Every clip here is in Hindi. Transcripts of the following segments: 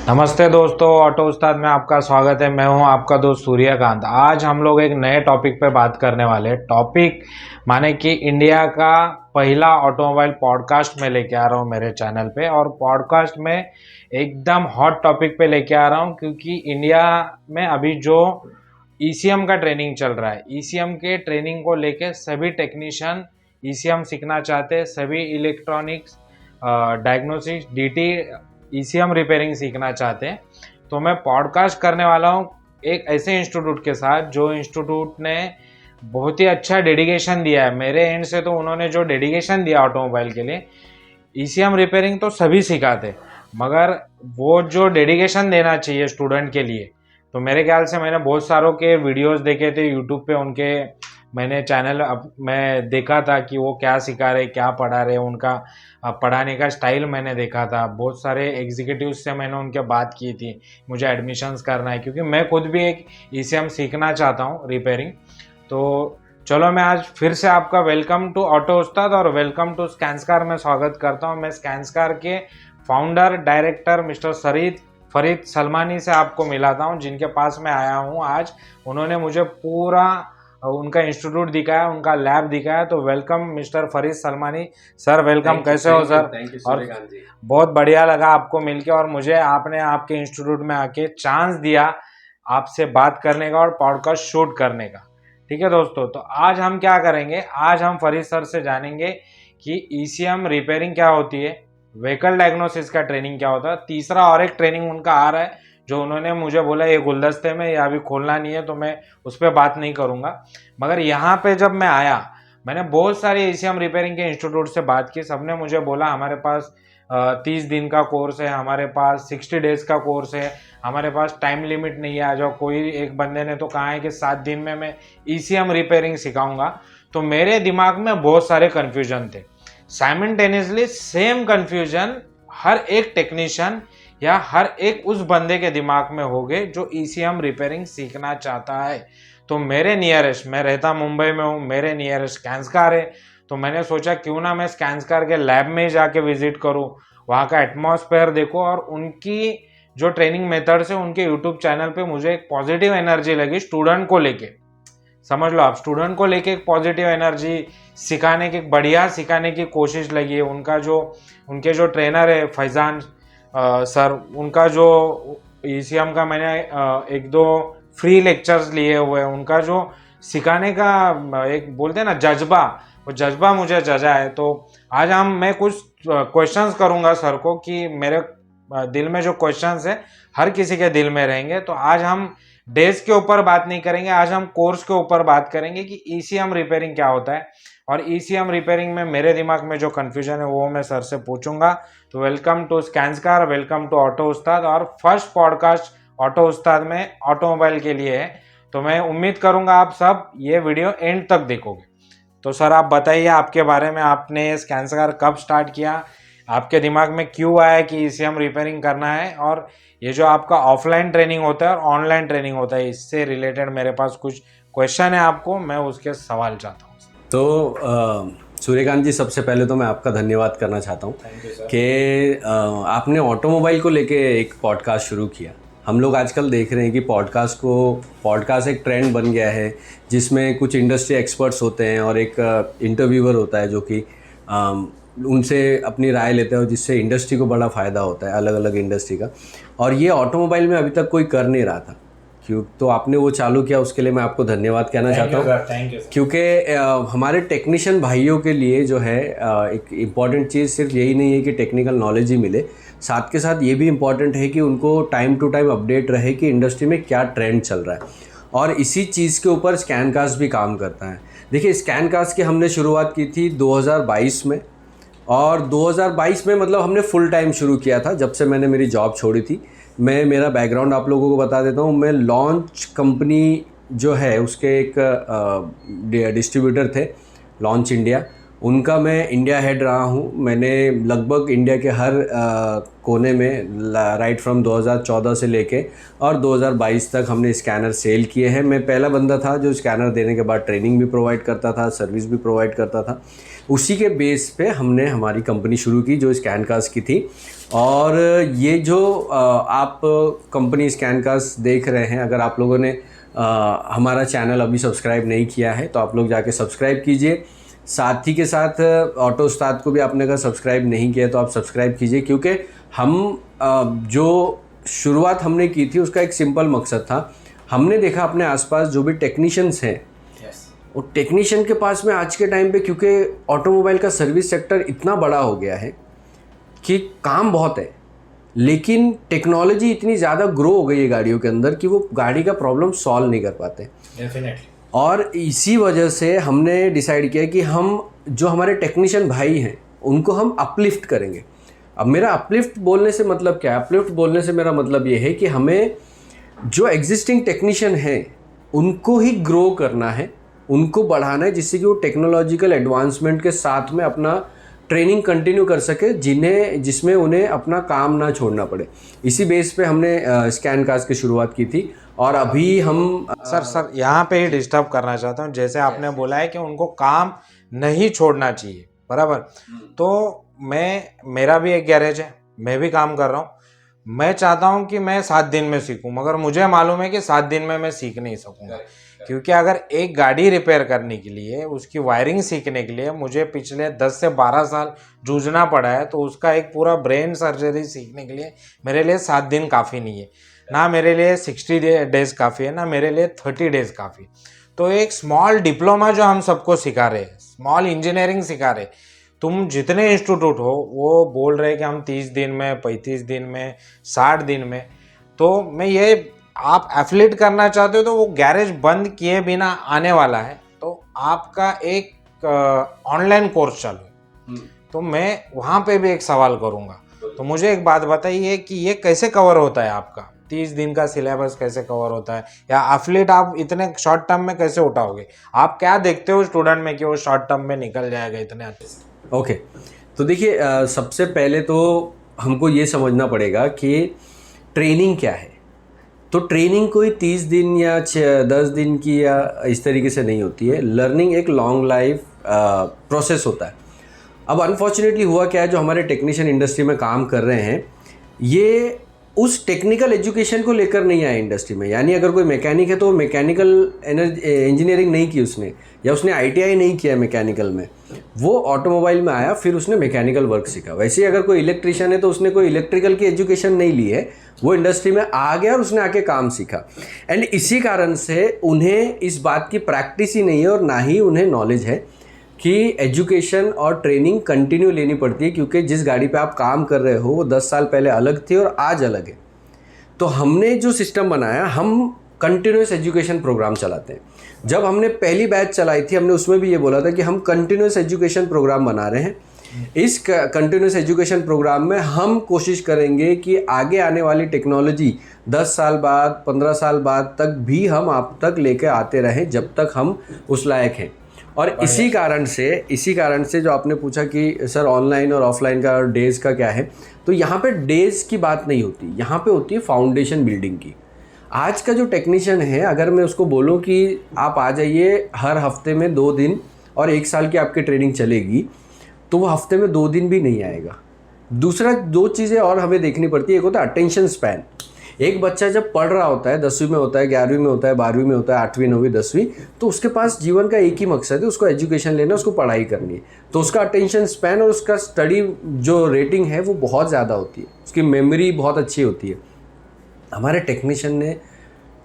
नमस्ते दोस्तों, ऑटो उस्ताद में आपका स्वागत है। मैं हूं आपका दोस्त सूर्यकांत। आज हम लोग एक नए टॉपिक पे बात करने वाले हैं। टॉपिक माने कि इंडिया का पहला ऑटोमोबाइल पॉडकास्ट में लेके आ रहा हूं मेरे चैनल पे। और पॉडकास्ट में एकदम हॉट टॉपिक पे लेके आ रहा हूं क्योंकि इंडिया में अभी जो ईसीएम का ट्रेनिंग चल रहा है, ईसीएम के ट्रेनिंग को लेके सभी टेक्नीशियन ईसीएम सीखना चाहते हैं, सभी electronics diagnosis DT ECM repairing सीखना चाहते हैं। तो मैं पॉडकास्ट करने वाला हूँ एक ऐसे इंस्टीट्यूट के साथ जो इंस्टीट्यूट ने बहुत ही अच्छा डेडिकेशन दिया है मेरे एंड से। तो उन्होंने जो डेडिकेशन दिया ऑटोमोबाइल के लिए, ईसीएम रिपेयरिंग तो सभी सिखाते, मगर वो जो डेडिकेशन देना चाहिए स्टूडेंट के लिए, तो मेरे ख्याल से मैंने बहुत सारों के वीडियोस देखे थे यूट्यूब पे उनके। मैंने चैनल मैं देखा था कि वो क्या सिखा रहे, क्या पढ़ा रहे, उनका पढ़ाने का स्टाइल मैंने देखा था। बहुत सारे एग्जीक्यूटिव्स से मैंने उनके बात की थी, मुझे एडमिशन्स करना है क्योंकि मैं खुद भी एक ईसीएम सीखना चाहता हूँ रिपेयरिंग। तो चलो, मैं आज फिर से आपका वेलकम टू ऑटो उस्ताद और वेलकम टू स्कैंसकार में स्वागत करता हूँ। मैं स्कैंसकार के founder director mister Farid Salmani से आपको मिलाता हूँ, जिनके पास मैं आया हूँ आज। उन्होंने मुझे पूरा उनका इंस्टीट्यूट दिखाया, उनका लैब दिखाया। तो welcome mister Farid Salmani sir, welcome. कैसे हो सर? थैंक यू और सूर्यकांत जी। बहुत बढ़िया लगा आपको मिलके, और मुझे आपने आपके इंस्टीट्यूट में आके चांस दिया आपसे बात करने का और पॉडकास्ट शूट करने का। ठीक है दोस्तों, तो आज हम क्या करेंगे, आज हम फरीद सर से जानेंगे कि ईसीएम रिपेयरिंग क्या होती है, व्हीकल डायग्नोसिस का ट्रेनिंग क्या होता है। तीसरा और एक ट्रेनिंग उनका आ रहा है जो उन्होंने मुझे बोला ये गुलदस्ते में, या अभी खोलना नहीं है, तो मैं उस पर बात नहीं करूंगा। मगर यहाँ पे जब मैं आया, मैंने बहुत सारे ईसीएम रिपेयरिंग के इंस्टीट्यूट से बात की। सबने मुझे बोला हमारे पास 30 दिन का कोर्स है, हमारे पास 60 डेज का कोर्स है, हमारे पास टाइम लिमिट नहीं है, आ जाओ। कोई एक बंदे ने तो कहा है कि 7 दिन में मैं ईसीएम रिपेयरिंग सिखाऊंगा। तो मेरे दिमाग में बहुत सारे कन्फ्यूजन थे, साइमल्टेनियसली सेम कन्फ्यूजन हर एक टेक्नीशियन या हर एक उस बंदे के दिमाग में हो गए जो ईसीएम रिपेयरिंग सीखना चाहता है। तो मेरे नियरेस्ट, मैं रहता मुंबई में हूँ, मेरे नियरेस्ट स्कैंसकार है। तो मैंने सोचा क्यों ना मैं स्कैंसकार के लैब में जाके विजिट करूँ, वहाँ का एटमॉस्फेयर देखो, और उनकी जो ट्रेनिंग मेथड्स है उनके यूट्यूब चैनल पे मुझे एक पॉजिटिव एनर्जी लगी स्टूडेंट को लेके। समझ लो आप, स्टूडेंट को लेके एक पॉजिटिव एनर्जी सिखाने की, बढ़िया सिखाने की कोशिश लगी है। उनके जो ट्रेनर है फैजान सर, उनका जो ईसीएम का मैंने एक दो फ्री लेक्चर्स लिए हुए हैं, उनका जो सिखाने का एक बोलते हैं ना जज्बा, वो जज्बा मुझे जजा है। तो आज मैं कुछ क्वेश्चंस करूंगा सर को कि मेरे दिल में जो क्वेश्चंस है हर किसी के दिल में रहेंगे। तो आज हम डेज के ऊपर बात नहीं करेंगे, आज हम कोर्स के ऊपर बात करेंगे कि ईसीएम रिपेयरिंग क्या होता है। और ईसीएम रिपेयरिंग में मेरे दिमाग में जो कंफ्यूजन है वो मैं सर से पूछूंगा। तो वेलकम टू स्कैंसकार, वेलकम टू ऑटो उस्ताद। और फर्स्ट पॉडकास्ट ऑटो उस्ताद में ऑटोमोबाइल के लिए है, तो मैं उम्मीद करूंगा आप सब ये वीडियो एंड तक देखोगे। तो सर आप बताइए आपके बारे में, आपने स्कैंसकार कब स्टार्ट किया, आपके दिमाग में क्यों आया कि ईसीएम रिपेयरिंग करना है, और ये जो आपका ऑफलाइन ट्रेनिंग होता है और ऑनलाइन ट्रेनिंग होता है, इससे रिलेटेड मेरे पास कुछ क्वेश्चन है आपको, मैं उसके सवाल चाहता हूँ। तो सूर्यकांत जी, सबसे पहले तो मैं आपका धन्यवाद करना चाहता हूँ कि आपने ऑटोमोबाइल को लेके एक पॉडकास्ट शुरू किया। हम लोग आजकल देख रहे हैं कि पॉडकास्ट एक ट्रेंड बन गया है, जिसमें कुछ इंडस्ट्री एक्सपर्ट्स होते हैं और एक इंटरव्यूअर होता है जो कि उनसे अपनी राय लेते हैं, जिससे इंडस्ट्री को बड़ा फ़ायदा होता है, अलग अलग इंडस्ट्री का। और ये ऑटोमोबाइल में अभी तक कोई कर नहीं रहा था, तो आपने वो चालू किया, उसके लिए मैं आपको धन्यवाद कहना चाहता हूँ। क्योंकि हमारे टेक्नीशियन भाइयों के लिए जो है एक इम्पॉर्टेंट चीज़ सिर्फ यही नहीं है कि टेक्निकल नॉलेज ही मिले, साथ के साथ ये भी इम्पॉर्टेंट है कि उनको टाइम टू टाइम अपडेट रहे कि इंडस्ट्री में क्या ट्रेंड चल रहा है। और इसी चीज़ के ऊपर स्कैनकास्ट भी काम करता है। देखिए, स्कैनकास्ट की हमने शुरुआत की थी 2022 में, और 2022 में मतलब हमने फुल टाइम शुरू किया था जब से मैंने मेरी जॉब छोड़ी थी। मेरा बैकग्राउंड आप लोगों को बता देता हूँ। मैं लॉन्च कंपनी जो है उसके एक डिस्ट्रीब्यूटर थे, लॉन्च इंडिया, उनका मैं इंडिया हेड रहा हूँ। मैंने लगभग इंडिया के हर कोने में राइट फ्रॉम 2014 से लेके और 2022 तक हमने स्कैनर सेल किए हैं। मैं पहला बंदा था जो स्कैनर देने के बाद ट्रेनिंग भी प्रोवाइड करता था, सर्विस भी प्रोवाइड करता था। उसी के बेस पे हमने हमारी कंपनी शुरू की जो स्कैनकास्ट की थी। और ये जो आप कंपनी स्कैनकास्ट देख रहे हैं, अगर आप लोगों ने हमारा चैनल अभी सब्सक्राइब नहीं किया है तो आप लोग जाके सब्सक्राइब कीजिए। साथ ही के साथ ऑटो उस्ताद को भी आपने अगर सब्सक्राइब नहीं किया तो आप सब्सक्राइब कीजिए, क्योंकि हम जो शुरुआत हमने की थी उसका एक सिंपल मकसद था। हमने देखा अपने आसपास जो भी टेक्नीशियंस हैं, और टेक्नीशियन के पास में आज के टाइम पे, क्योंकि ऑटोमोबाइल का सर्विस सेक्टर इतना बड़ा हो गया है कि काम बहुत है, लेकिन टेक्नोलॉजी इतनी ज़्यादा ग्रो हो गई है गाड़ियों के अंदर कि वो गाड़ी का प्रॉब्लम सॉल्व नहीं कर पाते। डेफिनेटली। और इसी वजह से हमने डिसाइड किया कि हम जो हमारे टेक्नीशियन भाई हैं उनको हम अपलिफ्ट करेंगे। अब मेरा अपलिफ्ट बोलने से मतलब क्या है? अपलिफ्ट बोलने से मेरा मतलब ये है कि हमें जो एग्जिस्टिंग टेक्नीशियन हैं उनको ही ग्रो करना है, उनको बढ़ाना है, जिससे कि वो टेक्नोलॉजिकल एडवांसमेंट के साथ में अपना ट्रेनिंग कंटिन्यू कर सके, जिसमें उन्हें अपना काम ना छोड़ना पड़े। इसी बेस पे हमने स्कैनकास्ट की शुरुआत की थी। और अभी हम सर यहाँ पे ही डिस्टर्ब करना चाहता हूँ। जैसे आपने बोला है कि उनको काम नहीं छोड़ना चाहिए, बराबर। तो मेरा भी एक गैरेज है, मैं भी काम कर रहा हूँ। मैं चाहता हूँ कि मैं 7 दिन में सीखूँ, मगर मुझे मालूम है कि 7 दिन में मैं सीख नहीं सकूँगा, क्योंकि अगर एक गाड़ी रिपेयर करने के लिए, उसकी वायरिंग सीखने के लिए मुझे पिछले 10 से 12 साल जूझना पड़ा है, तो उसका एक पूरा ब्रेन सर्जरी सीखने के लिए मेरे लिए 7 दिन काफ़ी नहीं है। ना मेरे लिए 60 डेज काफ़ी है, ना मेरे लिए 30 डेज काफ़ी। तो एक स्मॉल डिप्लोमा जो हम सबको सिखा रहे हैं, स्मॉल इंजीनियरिंग सिखा रहे, तुम जितने इंस्टीट्यूट हो वो बोल रहे कि हम 30 दिन में, 35 दिन में, 60 दिन में। तो मैं ये, आप एफिलेट करना चाहते हो तो वो गैरेज बंद किए बिना आने वाला है। तो आपका एक ऑनलाइन कोर्स चालू है, तो मैं वहाँ पे भी एक सवाल करूँगा। तो मुझे एक बात बताइए कि ये कैसे कवर होता है आपका 30 दिन का सिलेबस, कैसे कवर होता है, या एफिलेट आप इतने शॉर्ट टर्म में कैसे उठाओगे? आप क्या देखते हो स्टूडेंट में कि वो शॉर्ट टर्म में निकल जाएगा इतने अच्छे से? ओके, तो देखिए, सबसे पहले तो हमको ये समझना पड़ेगा कि ट्रेनिंग क्या है। तो ट्रेनिंग कोई 30 दिन या 10 दिन की या इस तरीके से नहीं होती है। लर्निंग एक लॉन्ग लाइफ प्रोसेस होता है। अब अनफॉर्चुनेटली हुआ क्या है, जो हमारे टेक्नीशियन इंडस्ट्री में काम कर रहे हैं, ये उस टेक्निकल एजुकेशन को लेकर नहीं आए इंडस्ट्री में। यानी अगर कोई मैकेनिक है तो मैकेनिकल इंजीनियरिंग नहीं की उसने, या उसने आईटीआई नहीं किया मैकेनिकल में, वो ऑटोमोबाइल में आया, फिर उसने मैकेनिकल वर्क सीखा। वैसे ही अगर कोई इलेक्ट्रिशियन है तो उसने कोई इलेक्ट्रिकल की एजुकेशन नहीं ली है, वो इंडस्ट्री में आ गया और उसने आके काम सीखा। एंड इसी कारण से उन्हें इस बात की प्रैक्टिस ही नहीं है और ना ही उन्हें नॉलेज है कि एजुकेशन और ट्रेनिंग कंटिन्यू लेनी पड़ती है, क्योंकि जिस गाड़ी पे आप काम कर रहे हो वो 10 साल पहले अलग थी और आज अलग है। तो हमने जो सिस्टम बनाया, हम कंटिन्यूस एजुकेशन प्रोग्राम चलाते हैं। जब हमने पहली बैच चलाई थी, हमने उसमें भी ये बोला था कि हम कंटिन्यूस एजुकेशन प्रोग्राम बना रहे हैं। इस कंटिन्यूस एजुकेशन प्रोग्राम में हम कोशिश करेंगे कि आगे आने वाली टेक्नोलॉजी 10 साल बाद, 15 साल बाद तक भी हम आप तक लेकर आते रहें, जब तक हम उस लायक हैं। और इसी कारण से जो आपने पूछा कि सर ऑनलाइन और ऑफलाइन का और डेज़ का क्या है, तो यहाँ पे डेज़ की बात नहीं होती, यहाँ पे होती है फाउंडेशन बिल्डिंग की। आज का जो टेक्नीशियन है, अगर मैं उसको बोलूँ कि आप आ जाइए हर हफ्ते में 2 दिन और 1 साल की आपकी ट्रेनिंग चलेगी, तो वो हफ्ते में 2 दिन भी नहीं आएगा। दूसरा, 2 चीज़ें और हमें देखनी पड़ती है। एक होता है अटेंशन स्पैन। एक बच्चा जब पढ़ रहा होता है, 10वीं में होता है, 11वीं में होता है, 12वीं में होता है, 8वीं, 9वीं, 10वीं, तो उसके पास जीवन का एक ही मकसद है, उसको एजुकेशन लेना, उसको पढ़ाई करनी है। तो उसका अटेंशन स्पैन और उसका स्टडी जो रेटिंग है वो बहुत ज़्यादा होती है, उसकी मेमोरी बहुत अच्छी होती है। हमारे टेक्नीशियन ने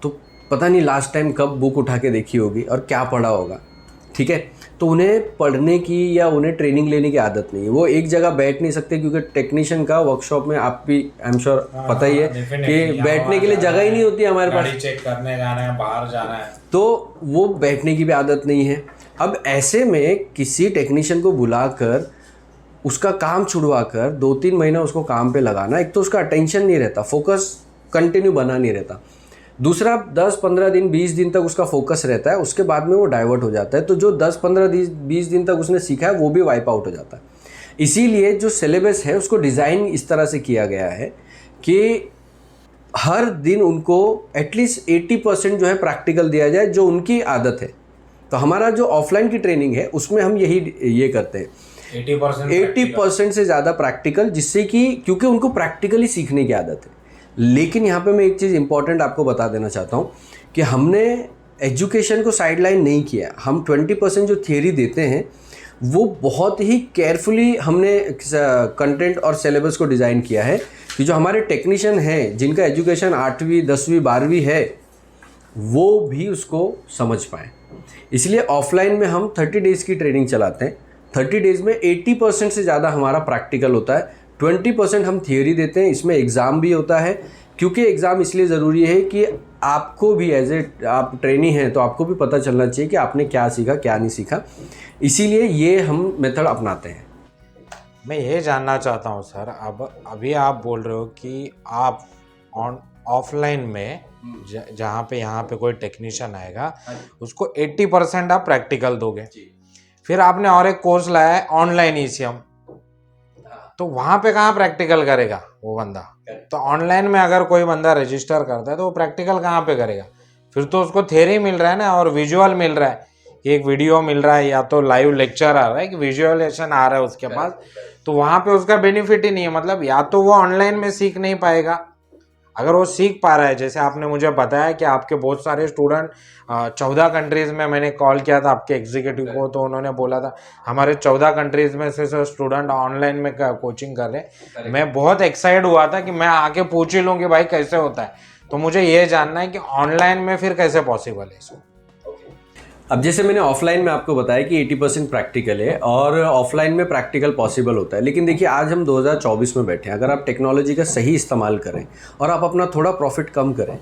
तो पता नहीं लास्ट टाइम कब बुक उठा के देखी होगी और क्या पढ़ा होगा, ठीक है। तो उन्हें पढ़ने की या उन्हें ट्रेनिंग लेने की आदत नहीं है, वो एक जगह बैठ नहीं सकते, क्योंकि टेक्नीशियन का वर्कशॉप में आप भी आई एम श्योर पता ही है कि बैठने के लिए जगह ही नहीं होती है हमारे पास। चेक करने जाना है, बाहर जाना है, तो वो बैठने की भी आदत नहीं है। अब ऐसे में किसी टेक्नीशियन को बुलाकर उसका काम छुड़वा कर 2-3 महीना उसको काम पे लगाना, एक तो उसका अटेंशन नहीं रहता, फोकस कंटिन्यू बना नहीं रहता। दूसरा, 10-15 दिन 20 दिन तक उसका फोकस रहता है, उसके बाद में वो डाइवर्ट हो जाता है। तो जो 10-15-20 दिन तक उसने सीखा है वो भी वाइप आउट हो जाता है। इसीलिए जो सिलेबस है उसको डिज़ाइन इस तरह से किया गया है कि हर दिन उनको एटलीस्ट 80% जो है प्रैक्टिकल दिया जाए, जो उनकी आदत है। तो हमारा जो ऑफलाइन की ट्रेनिंग है उसमें हम ये करते हैं। 80% से ज़्यादा प्रैक्टिकल, जिससे कि क्योंकि उनको प्रैक्टिकली सीखने की आदत है। लेकिन यहाँ पे मैं एक चीज़ इंपॉर्टेंट आपको बता देना चाहता हूँ कि हमने एजुकेशन को साइडलाइन नहीं किया। हम 20% जो थियरी देते हैं वो बहुत ही केयरफुली हमने कंटेंट और सिलेबस को डिज़ाइन किया है कि जो हमारे टेक्नीशियन हैं जिनका एजुकेशन 8वीं 10वीं 12वीं है वो भी उसको समझ पाएँ। इसलिए ऑफलाइन में हम 30 डेज़ की ट्रेनिंग चलाते हैं। 30 डेज़ में 80% से ज़्यादा हमारा प्रैक्टिकल होता है, 20% हम थियोरी देते हैं। इसमें एग्ज़ाम भी होता है, क्योंकि एग्ज़ाम इसलिए ज़रूरी है कि आपको भी आप ट्रेनी हैं तो आपको भी पता चलना चाहिए कि आपने क्या सीखा क्या नहीं सीखा, इसीलिए ये हम मेथड अपनाते हैं। मैं ये जानना चाहता हूँ सर, अब अभी आप बोल रहे हो कि आप ऑफलाइन में जहाँ पे यहाँ पे कोई टेक्नीशियन आएगा उसको 80% आप प्रैक्टिकल दोगे, फिर आपने और एक कोर्स लाया है ऑनलाइन ECM, तो वहाँ पे कहाँ प्रैक्टिकल करेगा वो बंदा? तो ऑनलाइन में अगर कोई बंदा रजिस्टर करता है तो वो प्रैक्टिकल कहाँ पे करेगा? फिर तो उसको थ्योरी मिल रहा है ना, और विजुअल मिल रहा है, एक वीडियो मिल रहा है या तो लाइव लेक्चर आ रहा है कि विजुअलाइजेशन आ रहा है उसके पास, तो वहाँ पे उसका बेनिफिट ही नहीं है। मतलब या तो वो ऑनलाइन में सीख नहीं पाएगा, अगर वो सीख पा रहा है, जैसे आपने मुझे बताया कि आपके बहुत सारे स्टूडेंट 14 कंट्रीज़ में, मैंने कॉल किया था आपके एग्जीक्यूटिव को तो उन्होंने बोला था हमारे 14 कंट्रीज़ में से स्टूडेंट ऑनलाइन में कोचिंग कर रहे हैं। मैं बहुत एक्साइटेड हुआ था कि मैं आके पूछ ही लूँ कि भाई कैसे होता है, तो मुझे ये जानना है कि ऑनलाइन में फिर कैसे पॉसिबल है इसको। अब जैसे मैंने ऑफलाइन में आपको बताया कि 80% प्रैक्टिकल है और ऑफलाइन में प्रैक्टिकल पॉसिबल होता है, लेकिन देखिए आज हम 2024 में बैठे हैं। अगर आप टेक्नोलॉजी का सही इस्तेमाल करें और आप अपना थोड़ा प्रॉफिट कम करें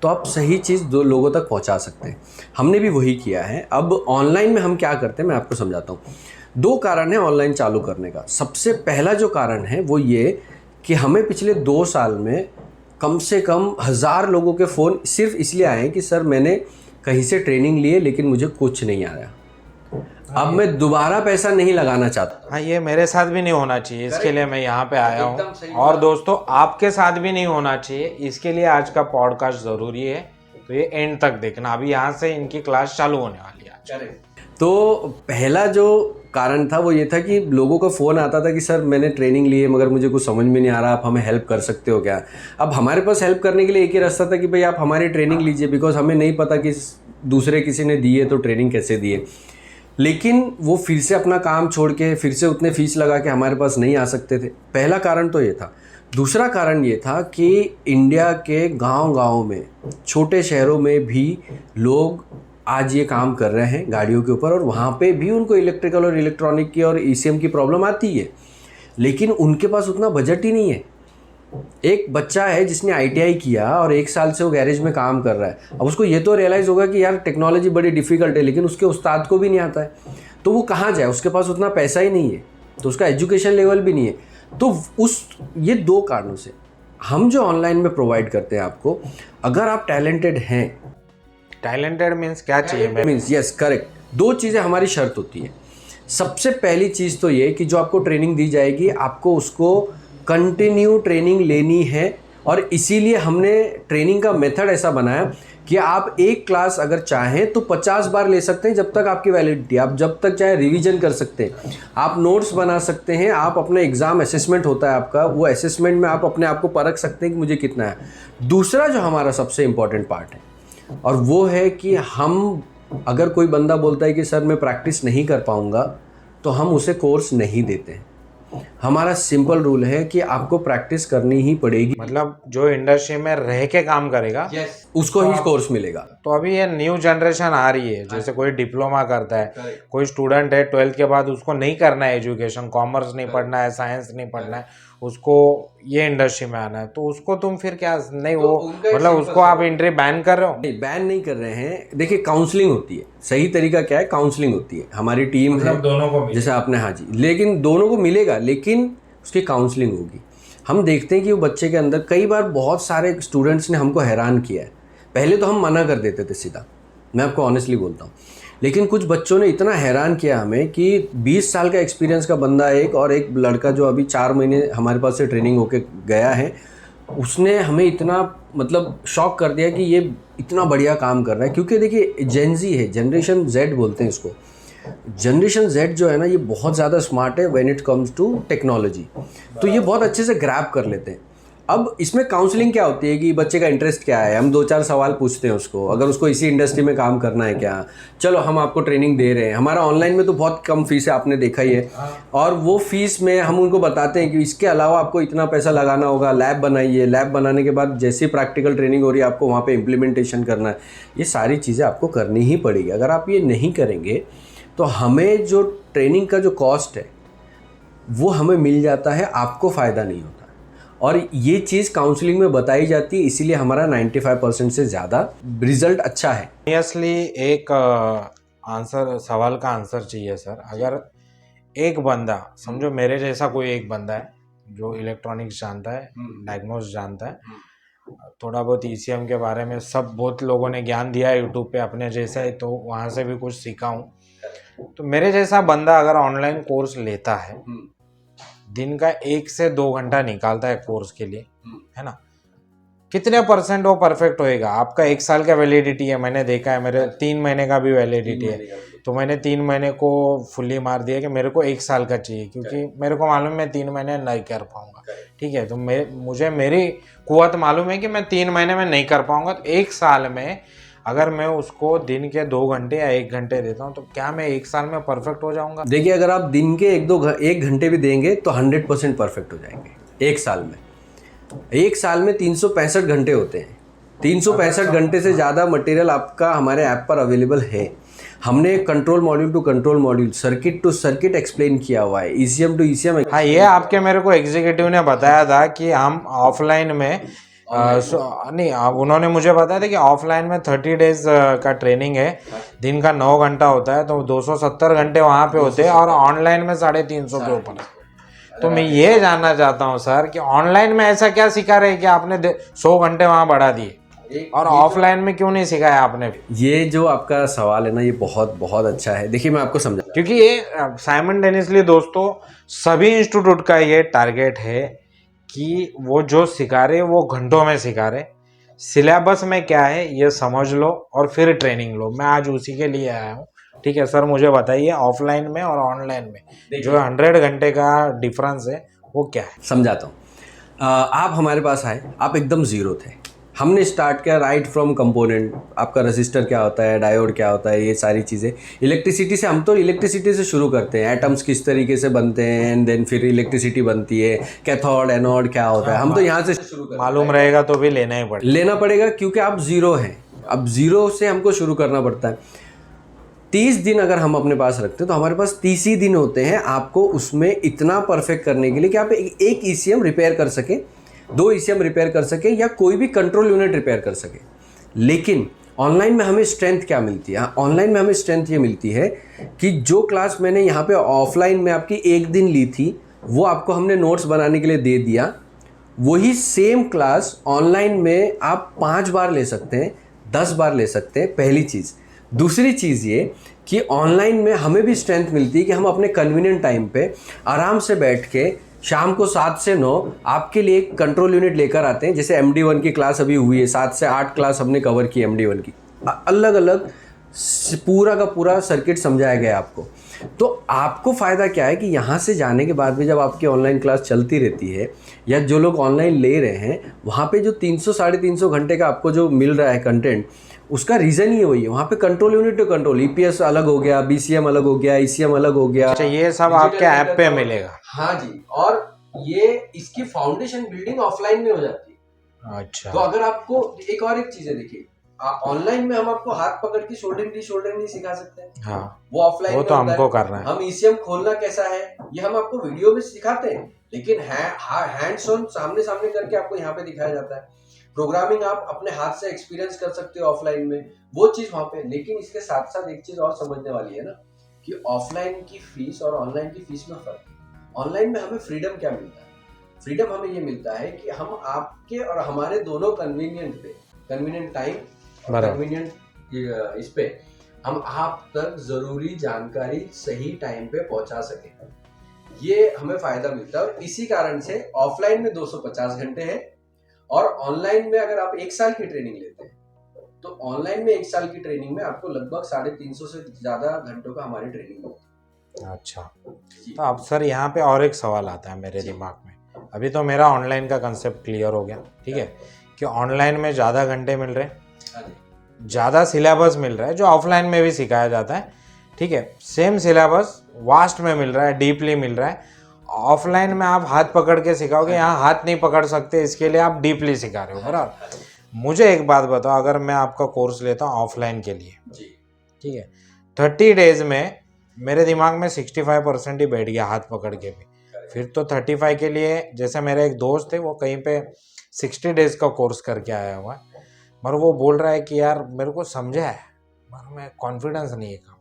तो आप सही चीज़ दो लोगों तक पहुंचा सकते हैं। हमने भी वही किया है। अब ऑनलाइन में हम क्या करते हैं मैं आपको समझाता हूँ। 2 कारण है ऑनलाइन चालू करने का। सबसे पहला जो कारण है वो ये कि हमें पिछले 2 साल में कम से कम 1000 लोगों के फ़ोन सिर्फ इसलिए आए हैं कि सर मैंने कहीं से ट्रेनिंग लिए लेकिन मुझे कुछ नहीं आया, अब मैं दोबारा पैसा नहीं लगाना चाहता। हाँ, ये मेरे साथ भी नहीं होना चाहिए, इसके लिए मैं यहाँ पे आया हूँ, और दोस्तों आपके साथ भी नहीं होना चाहिए, इसके लिए आज का पॉडकास्ट ज़रूरी है। तो ये एंड तक देखना, अभी यहाँ से इनकी क्लास चालू होने वाली है। तो पहला जो कारण था वो ये था कि लोगों का फ़ोन आता था कि सर मैंने ट्रेनिंग ली है मगर मुझे कुछ समझ में नहीं आ रहा, आप हमें हेल्प कर सकते हो क्या? अब हमारे पास हेल्प करने के लिए एक ही रास्ता था कि भाई आप हमारी ट्रेनिंग लीजिए, बिकॉज हमें नहीं पता कि दूसरे किसी ने दी है तो ट्रेनिंग कैसे दी है। लेकिन वो फिर से अपना काम छोड़ के फिर से उतने फीस लगा के हमारे पास नहीं आ सकते थे। पहला कारण तो ये था। दूसरा कारण ये था कि इंडिया के गांव-गांव में, छोटे शहरों में भी लोग आज ये काम कर रहे हैं गाड़ियों के ऊपर, और वहाँ पे भी उनको इलेक्ट्रिकल और इलेक्ट्रॉनिक की और ECM की प्रॉब्लम आती है, लेकिन उनके पास उतना बजट ही नहीं है। एक बच्चा है जिसने ITI किया और 1 साल से वो गैरेज में काम कर रहा है, अब उसको ये तो रियलाइज़ होगा कि यार टेक्नोलॉजी बड़ी डिफ़िकल्ट है, लेकिन उसके उस्ताद को भी नहीं आता है, तो वो कहाँ जाए? उसके पास उतना पैसा ही नहीं है, तो उसका एजुकेशन लेवल भी नहीं है। तो ये 2 कारणों से हम जो ऑनलाइन में प्रोवाइड करते हैं आपको, अगर आप टैलेंटेड हैं, टैलेंटेड मीन्स क्या चाहिए? मीन्स यस करेक्ट, 2 चीज़ें हमारी शर्त होती है। सबसे पहली चीज़ तो ये कि जो आपको ट्रेनिंग दी जाएगी आपको उसको कंटिन्यू ट्रेनिंग लेनी है, और इसीलिए हमने ट्रेनिंग का मेथड ऐसा बनाया कि आप एक क्लास अगर चाहें तो 50 बार ले सकते हैं जब तक आपकी वैलिडिटी, आप जब तक चाहे रिवीजन कर सकते हैं, आप नोट्स बना सकते हैं, आप अपने एग्ज़ाम असेसमेंट होता है आपका, वो असेसमेंट में आप अपने आप को परख सकते हैं कि मुझे कितना है। दूसरा जो हमारा सबसे इम्पॉर्टेंट पार्ट है और वो है कि हम, अगर कोई बंदा बोलता है कि सर मैं प्रैक्टिस नहीं कर पाऊँगा, तो हम उसे कोर्स नहीं देते हैं। हमारा सिंपल रूल है कि आपको प्रैक्टिस करनी ही पड़ेगी। मतलब जो इंडस्ट्री में रह के काम करेगा उसको ही कोर्स मिलेगा। तो अभी ये न्यू जनरेशन आ रही है, जैसे कोई डिप्लोमा करता है, कोई स्टूडेंट है 12th के बाद उसको नहीं करना है एजुकेशन, कॉमर्स नहीं पढ़ना है, साइंस नहीं पढ़ना है, उसको ये इंडस्ट्री में आना है, तो उसको तुम फिर क्या नहीं, वो मतलब उसको आप एंट्री बैन कर रहे हो? नहीं, बैन नहीं कर रहे हैं। देखिए काउंसलिंग होती है, सही तरीका क्या है, काउंसलिंग होती है, हमारी टीम मतलब है दोनों को जैसे आपने, हाँ जी, लेकिन दोनों को मिलेगा, लेकिन उसकी काउंसलिंग होगी। हम देखते हैं कि वो बच्चे के अंदर, कई बार बहुत सारे स्टूडेंट्स ने हमको हैरान किया है। पहले तो हम मना कर देते थे सीधा, मैं आपको ऑनेस्टली बोलता हूँ, लेकिन कुछ बच्चों ने इतना हैरान किया हमें कि 20 साल का एक्सपीरियंस का बंदा एक, और एक लड़का जो अभी 4 महीने हमारे पास से ट्रेनिंग होके गया है, उसने हमें इतना मतलब शॉक कर दिया कि ये इतना बढ़िया काम कर रहा है। क्योंकि देखिए जेन ज़ी है, जनरेशन Z बोलते हैं इसको, जनरेशन जेड जो है ना, ये बहुत ज़्यादा स्मार्ट है when it comes to technology. तो ये बहुत अच्छे से ग्रैब कर लेते हैं। अब इसमें काउंसलिंग क्या होती है कि बच्चे का इंटरेस्ट क्या है, हम 2-4 सवाल पूछते हैं उसको, अगर उसको इसी इंडस्ट्री में काम करना है क्या, चलो हम आपको ट्रेनिंग दे रहे हैं। हमारा ऑनलाइन में तो बहुत कम फीस है, आपने देखा ही है, और वो फीस में हम उनको बताते हैं कि इसके अलावा आपको इतना पैसा लगाना होगा, लैब बनाइए, लैब बनाने के बाद जैसी प्रैक्टिकल ट्रेनिंग हो रही है आपको वहाँ पे इम्प्लीमेंटेशन करना है। ये सारी चीज़ें आपको करनी ही पड़ेगी। अगर आप ये नहीं करेंगे तो हमें जो ट्रेनिंग का जो कॉस्ट है वो हमें मिल जाता है, आपको फ़ायदा नहीं होता। और ये चीज़ काउंसलिंग में बताई जाती है, इसीलिए हमारा 95% से ज़्यादा रिजल्ट अच्छा है। ऑब्वियसली एक आंसर, सवाल का आंसर चाहिए सर। अगर एक बंदा, समझो मेरे जैसा कोई एक बंदा है जो इलेक्ट्रॉनिक्स जानता है, डायग्नोस जानता है, थोड़ा बहुत ईसीएम के बारे में सब बहुत लोगों ने ज्ञान दिया है यूट्यूब पे अपने जैसा है, तो वहाँ से भी कुछ सीखा हूँ। तो मेरे जैसा बंदा अगर ऑनलाइन कोर्स लेता है, दिन का 1 से 2 घंटा निकालता है कोर्स के लिए, है ना, कितने % वो परफेक्ट होएगा? आपका 1 साल का वैलिडिटी है, मैंने देखा है, मेरे 3 महीने का भी वैलिडिटी है, तो मैंने 3 महीने को फुल्ली मार दिया कि मेरे को 1 साल का चाहिए, क्योंकि मेरे को मालूम है मैं 3 महीने नहीं कर पाऊंगा। ठीक है, तो मुझे मेरी कुव्वत मालूम है कि मैं 3 महीने में नहीं कर पाऊंगा। तो 1 साल में अगर मैं उसको दिन के 2 घंटे या 1 घंटे देता हूँ, तो क्या मैं 1 साल में परफेक्ट हो जाऊंगा? देखिए, अगर आप दिन के 1 घंटे भी देंगे तो 100% परफेक्ट हो जाएंगे 1 साल में। 1 साल में 365 घंटे होते हैं। 365 घंटे से ज़्यादा मटेरियल आपका हमारे ऐप पर अवेलेबल है। हमने control module to control module, circuit to circuit explain किया हुआ है, ईसीएम टू ईसीएम। हाँ, ये आपके मेरे को एग्जीक्यूटिव ने बताया था कि हम ऑफलाइन में नहीं, उन्होंने मुझे बताया था कि ऑफलाइन में 30 डेज का ट्रेनिंग है, दिन का 9 घंटा होता है, तो 270 घंटे वहाँ पे होते हैं, और ऑनलाइन में 350 के ऊपर। तो मैं ये जानना चाहता हूँ सर कि ऑनलाइन में ऐसा क्या सिखा रहे हैं कि आपने 100 घंटे वहाँ बढ़ा दिए, और ऑफलाइन में क्यों नहीं सिखाया आपने? ये जो आपका सवाल है ना, ये बहुत बहुत अच्छा है। देखिए, मैं आपको समझा, क्योंकि ये साइमल्टेनियसली दोस्तों सभी इंस्टीट्यूट का ये टारगेट है कि वो जो सिखा रहे वो घंटों में सिखा रहे। सिलेबस में क्या है ये समझ लो और फिर ट्रेनिंग लो। मैं आज उसी के लिए आया हूँ। ठीक है सर, मुझे बताइए ऑफलाइन में और ऑनलाइन में जो 100 घंटे का डिफरेंस है वो क्या है? समझाता हूँ। आप हमारे पास आए, आप एकदम ज़ीरो थे। हमने स्टार्ट किया राइट फ्रॉम कंपोनेंट, आपका रजिस्टर क्या होता है, डायोड क्या होता है, ये सारी चीज़ें। इलेक्ट्रिसिटी से, हम तो इलेक्ट्रिसिटी से शुरू करते हैं, एटम्स किस तरीके से बनते हैं, एंड देन फिर इलेक्ट्रिसिटी बनती है, कैथोड एनोड क्या होता है, हम तो यहाँ से शुरू करते हैं। मालूम रहेगा तो भी लेना ही पड़ेगा। लेना पड़ेगा, क्योंकि आप ज़ीरो हैं। अब ज़ीरो से हमको शुरू करना पड़ता है। 30 दिन अगर हम अपने पास रखते हैं तो हमारे पास 30 ही दिन होते हैं आपको उसमें इतना परफेक्ट करने के लिए कि आप एक ईसीएम रिपेयर कर सके, 2 ईसीएम रिपेयर कर सके, या कोई भी कंट्रोल यूनिट रिपेयर कर सके। लेकिन ऑनलाइन में हमें स्ट्रेंथ क्या मिलती है? ऑनलाइन में हमें स्ट्रेंथ ये मिलती है कि जो क्लास मैंने यहाँ पे ऑफलाइन में आपकी 1 दिन ली थी, वो आपको हमने नोट्स बनाने के लिए दे दिया। वही सेम क्लास ऑनलाइन में आप 5 बार ले सकते हैं, 10 बार ले सकते हैं, पहली चीज़। दूसरी चीज़ ये कि ऑनलाइन में हमें भी स्ट्रेंथ मिलती है कि हम अपने कन्वीनियंट टाइम पे आराम से बैठ के शाम को 7 से 9 आपके लिए एक कंट्रोल यूनिट लेकर आते हैं। जैसे MD1 की क्लास अभी हुई है, 7 से 8 क्लास हमने कवर की MD1 की, अलग अलग पूरा का पूरा सर्किट समझाया गया आपको। तो आपको फ़ायदा क्या है कि यहाँ से जाने के बाद भी जब आपकी ऑनलाइन क्लास चलती रहती है, या जो लोग ऑनलाइन ले रहे हैं, वहाँ पे जो 300 साढ़े 300 घंटे का आपको जो मिल रहा है कंटेंट, उसका रीज़न ही वही है। वहाँ पे control unit to control, EPS अलग हो गया, BCM अलग हो गया, ECM अलग हो गया। अच्छा, ये सब आपके ऐप पे मिलेगा? हाँ जी, और ये इसकी फाउंडेशन बिल्डिंग ऑफलाइन में हो जाती है। अच्छा, तो अगर आपको एक चीज़ है, देखिए, ऑनलाइन में हम आपको हाथ पकड़ के शोल्डरिंग नहीं सिखा सकते हैं। हाँ, वो ऑफलाइन वो तो हमको करना है। हम ECM खोलना कैसा है ये हम आपको वीडियो में सिखाते हैं, लेकिन हैंड्स ऑन सामने सामने करके आपको यहाँ पे दिखाया जाता है। प्रोग्रामिंग आप अपने हाथ से एक्सपीरियंस कर सकते हो ऑफलाइन में, वो चीज़ वहाँ पे। लेकिन इसके साथ साथ एक चीज़ और समझने वाली है ना, कि ऑफलाइन की फीस और ऑनलाइन की फीस में फर्क है। ऑनलाइन में हमें फ्रीडम क्या मिलता है? फ्रीडम हमें ये मिलता है कि हम आपके और हमारे दोनों कन्वीनियंट टाइम, कन्वीनियंट इस पे हम आप तक जरूरी जानकारी सही टाइम पे पहुंचा सके। ये हमें फायदा मिलता है, और इसी कारण से ऑफलाइन में 250 घंटे है, और ऑनलाइन में अगर आप 1 साल की ट्रेनिंग लेते हैं तो ऑनलाइन में 1 साल की ट्रेनिंग में आपको लगभग 350 से ज़्यादा घंटों का हमारी ट्रेनिंग होती है। अच्छा, तो अब सर यहाँ पे और एक सवाल आता है मेरे दिमाग में। अभी तो मेरा ऑनलाइन का कंसेप्ट क्लियर हो गया, ठीक है, कि ऑनलाइन में ज़्यादा घंटे मिल रहे हैं, ज़्यादा सिलेबस मिल रहा है जो ऑफलाइन में भी सिखाया जाता है, ठीक है, सेम सिलेबस वास्ट में मिल रहा है, डीपली मिल रहा है। ऑफलाइन में आप हाथ पकड़ के सिखाओगे, यहाँ हाथ नहीं पकड़ सकते, इसके लिए आप डीपली सिखा रहे हो, बराबर। मुझे एक बात बताओ, अगर मैं आपका कोर्स लेता हूँ ऑफलाइन के लिए, ठीक है, 30 डेज में मेरे दिमाग में 65% ही बैठ गया हाथ पकड़ के भी, फिर तो 35 के लिए, जैसे मेरा एक दोस्त है वो कहीं पे 60 डेज का कोर्स करके आया हुआ है, मगर वो बोल रहा है कि यार मेरे को समझा है मगर मैं कॉन्फिडेंस नहीं है काम।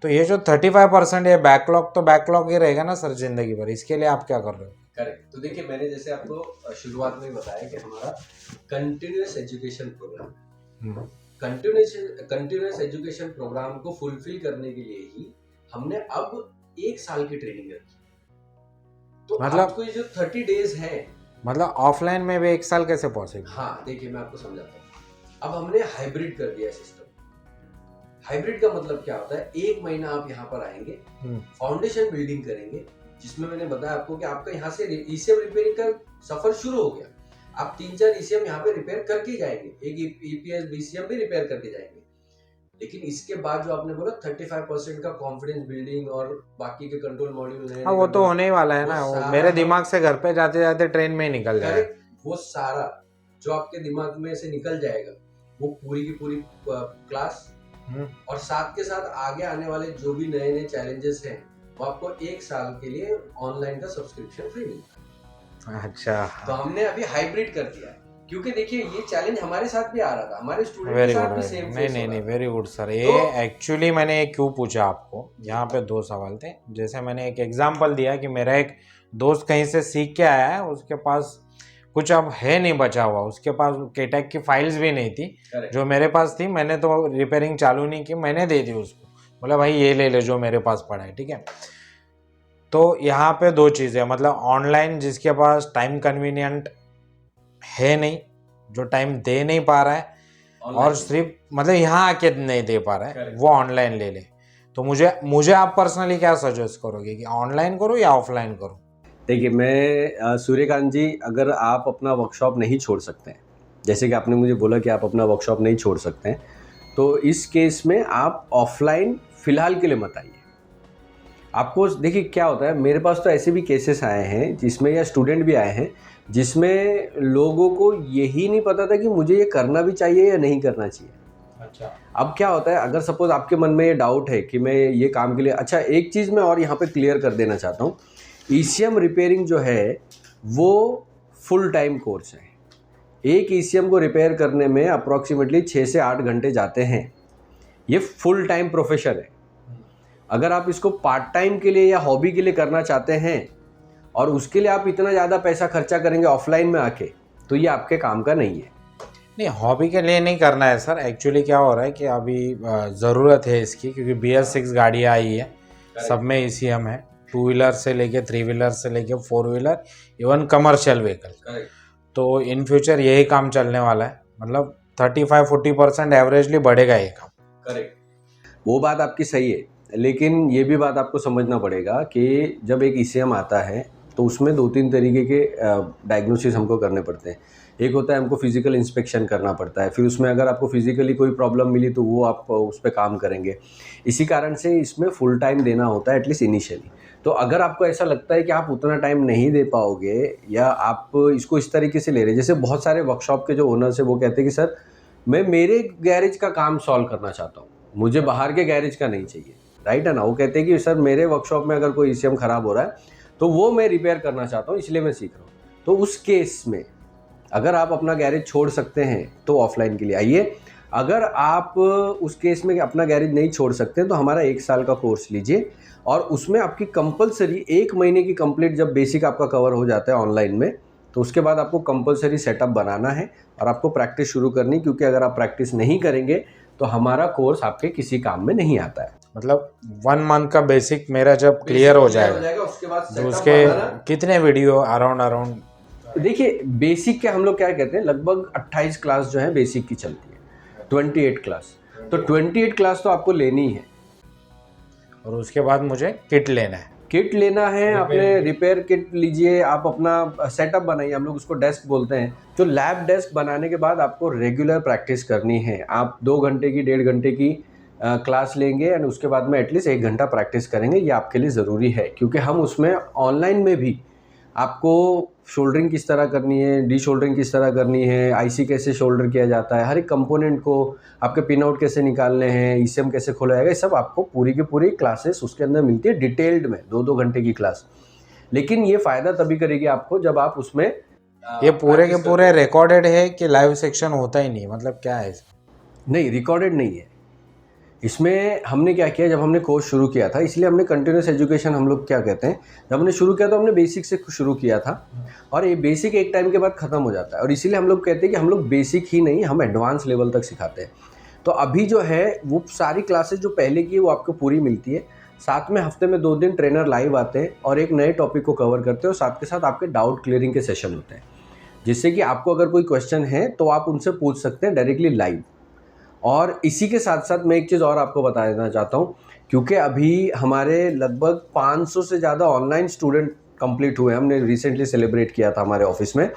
तो ये जो 35% है बैकलॉग, तो बैकलॉग ही रहेगा ना सर जिंदगी भर, इसके लिए आप क्या कर रहे हो? करेक्ट। तो देखिए, मैंने जैसे आपको शुरुआत में बताया कि हमारा continuous education programme, continuous education programme को फुलफिल करने के लिए ही हमने अब 1 साल की ट्रेनिंग रखी। तो मतलब आपको ये जो 30 डेज है, मतलब ऑफलाइन में भी 1 साल कैसे पॉसिबल? हाँ देखिए, मैं आपको समझाता हूँ। अब हमने हाइब्रिड कर दिया सिस्टम। हाइब्रिड का मतलब क्या होता है, 1 महीना आप यहाँ पर आएंगे, फाउंडेशन बिल्डिंग करेंगे, जिसमें मैंने बताया आपको कि आपका यहाँ से ईसीएम रिपेयरिंग का सफर शुरू हो गया। आप 3-4 ईसीएम यहाँ पे रिपेयर करके जाएंगे, एक ईपीएस बीसीएम भी रिपेयर करके जाएंगे। लेकिन इसके बाद जो आपने बोला 35% का कॉन्फिडेंस बिल्डिंग और बाकी के कंट्रोल मॉड्यूल, हाँ वो तो होने ही वाला है ना, वो मेरे दिमाग से घर पे जाते जाते ट्रेन में ही निकल जाएगा। वो सारा जो आपके दिमाग में से निकल जाएगा, वो पूरी की पूरी क्लास और साथ के साथ आगे आने वाले जो भी नए नए चैलेंजेस हैं, वो आपको 1 साल के लिए ऑनलाइन का सब्सक्रिप्शन फ्री मिलता है। अच्छा, तो हमने अभी हाइब्रिड कर दिया है, क्योंकि देखिए ये चैलेंज हमारे साथ भी आ रहा था, हमारे स्टूडेंट के साथ भी सेम। नहीं, वेरी गुड सर। ये एक्चुअली मैंने क्यों पूछा आपको, यहाँ पे 2 सवाल थे। जैसे मैंने एक एग्जांपल दिया कि मेरा एक दोस्त कहीं से सीख के आया है, उसके पास कुछ अब है नहीं बचा हुआ, उसके पास केटेक की फाइल्स भी नहीं थी, जो मेरे पास थी मैंने तो रिपेयरिंग चालू नहीं की, मैंने दे दी उसको, बोला भाई ये ले जो मेरे पास पड़ा है, ठीक है। तो यहाँ पे 2 चीज़ें, मतलब ऑनलाइन जिसके पास टाइम कन्वीनियंट है नहीं, जो टाइम दे नहीं पा रहा है, और सिर्फ मतलब यहाँ आके नहीं दे पा रहा है, वो ऑनलाइन ले ले। तो मुझे आप पर्सनली क्या सजेस्ट करोगे कि ऑनलाइन करो या ऑफलाइन करो? देखिए, मैं सूर्यकांत जी, अगर आप अपना वर्कशॉप नहीं छोड़ सकते हैं, जैसे कि आपने मुझे बोला कि आप अपना वर्कशॉप नहीं छोड़ सकते हैं, तो इस केस में आप ऑफलाइन फ़िलहाल के लिए मत आइए। आपको देखिए क्या होता है, मेरे पास तो ऐसे भी केसेस आए हैं जिसमें, या स्टूडेंट भी आए हैं जिसमें लोगों को यही नहीं पता था कि मुझे ये करना भी चाहिए या नहीं करना चाहिए। अच्छा, अब क्या होता है, अगर सपोज आपके मन में ये डाउट है कि मैं ये काम के लिए, अच्छा एक चीज़ मैं और यहाँ पे क्लियर कर देना चाहता हूँ, ईसीएम रिपेयरिंग जो है वो फुल टाइम कोर्स है। एक ईसीएम को रिपेयर करने में अप्रॉक्सीमेटली 6 से 8 घंटे जाते हैं। ये फुल टाइम प्रोफेशन है। अगर आप इसको पार्ट टाइम के लिए या हॉबी के लिए करना चाहते हैं और उसके लिए आप इतना ज़्यादा पैसा खर्चा करेंगे ऑफलाइन में आके, तो ये आपके काम का नहीं है। नहीं, हॉबी के लिए नहीं करना है सर। एक्चुअली क्या हो रहा है कि अभी ज़रूरत है इसकी, क्योंकि BS6 गाड़ियाँ आई है, सब में ECM है, 2 व्हीलर से लेके 3 व्हीलर से लेके 4 व्हीलर, इवन कमर्शियल व्हीकल। तो इन फ्यूचर यही काम चलने वाला है, मतलब 35-40% एवरेजली बढ़ेगा ये काम। करेक्ट, वो बात आपकी सही है, लेकिन ये भी बात आपको समझना पड़ेगा कि जब एक ECM आता है तो उसमें 2-3 तरीके के डायग्नोसिस हमको करने पड़ते हैं। एक होता है हमको फिजिकल इंस्पेक्शन करना पड़ता है, फिर उसमें अगर आपको फिजिकली कोई प्रॉब्लम मिली तो वो आप उस पर काम करेंगे। इसी कारण से इसमें फुल टाइम देना होता है, एटलीस्ट इनिशियली। तो अगर आपको ऐसा लगता है कि आप उतना टाइम नहीं दे पाओगे, या आप इसको इस तरीके से ले रहे हैं, जैसे बहुत सारे वर्कशॉप के जो ओनर्स हैं वो कहते हैं कि सर मैं मेरे गैरेज का काम सॉल्व करना चाहता हूँ, मुझे बाहर के गैरेज का नहीं चाहिए, राइट है ना। वो कहते हैं कि सर मेरे वर्कशॉप में अगर कोई ECM ख़राब हो रहा है तो वो मैं रिपेयर करना चाहता हूँ, इसलिए मैं सीख रहा हूँ। तो उस केस में अगर आप अपना गैरेज छोड़ सकते हैं तो ऑफलाइन के लिए आइए। अगर आप उस केस में अपना गैरेज नहीं छोड़ सकते तो हमारा 1 साल का कोर्स लीजिए, और उसमें आपकी कंपलसरी 1 महीने की कंप्लीट, जब बेसिक आपका कवर हो जाता है ऑनलाइन में, तो उसके बाद आपको कंपलसरी सेटअप बनाना है और आपको प्रैक्टिस शुरू करनी, क्योंकि अगर आप प्रैक्टिस नहीं करेंगे तो हमारा कोर्स आपके किसी काम में नहीं आता है। मतलब 1 मंथ का बेसिक मेरा जब क्लियर हो जाएगा उसके बाद तो उसके कितने वीडियो अराउंड देखिए, बेसिक के हम लोग क्या कहते हैं, लगभग 28 क्लास जो है बेसिक की चलती है। 28 क्लास। तो 28 क्लास तो आपको लेनी है। और उसके बाद मुझे किट लेना है। किट लेना है, आपने रिपेयर किट लीजिए, आप अपना सेटअप बनाइए, हम लोग उसको डेस्क बोलते हैं। तो लैब डेस्क बनाने के बाद आपको रेगुलर प्रैक्टिस करनी है। आप 2 घंटे की 1.5 घंटे की क्लास लेंगे एंड उसके बाद में एटलीस्ट 1 घंटा प्रैक्टिस करेंगे। ये आपके लिए ज़रूरी है, क्योंकि हम उसमें ऑनलाइन में भी आपको शोल्डरिंग किस तरह करनी है, डी शोल्डरिंग किस तरह करनी है, आईसी कैसे शोल्डर किया जाता है, हर एक कंपोनेंट को आपके पिन आउट कैसे निकालने हैं, ईसीएम कैसे खोला जाएगा, ये सब आपको पूरी की पूरी क्लासेस उसके अंदर मिलती है डिटेल्ड में, 2-2 घंटे की क्लास। लेकिन ये फ़ायदा तभी करेगी आपको जब आप उसमें ये पूरे के पूरे रिकॉर्डेड है कि लाइव सेक्शन होता ही नहीं, मतलब क्या है? नहीं, रिकॉर्डेड नहीं है। इसमें हमने क्या किया, जब हमने कोर्स शुरू किया था, इसलिए हमने कंटिन्यूस एजुकेशन हम लोग क्या कहते हैं, जब हमने शुरू किया तो हमने बेसिक से शुरू किया था और ये बेसिक एक टाइम के बाद ख़त्म हो जाता है। और इसीलिए हम लोग कहते हैं कि हम लोग बेसिक ही नहीं, हम एडवांस लेवल तक सिखाते हैं। तो अभी जो है वो सारी क्लासेस जो पहले की है वो आपको पूरी मिलती है। साथ में हफ्ते में 2 दिन ट्रेनर लाइव आते हैं और एक नए टॉपिक को कवर करते हैं और साथ के साथ आपके डाउट क्लियरिंग के सेशन होते हैं, जिससे कि आपको अगर कोई क्वेश्चन है तो आप उनसे पूछ सकते हैं डायरेक्टली लाइव। और इसी के साथ साथ मैं एक चीज़ और आपको बता देना चाहता हूँ, क्योंकि अभी हमारे लगभग 500 से ज़्यादा ऑनलाइन स्टूडेंट कंप्लीट हुए। हमने रिसेंटली सेलिब्रेट किया था हमारे ऑफिस में।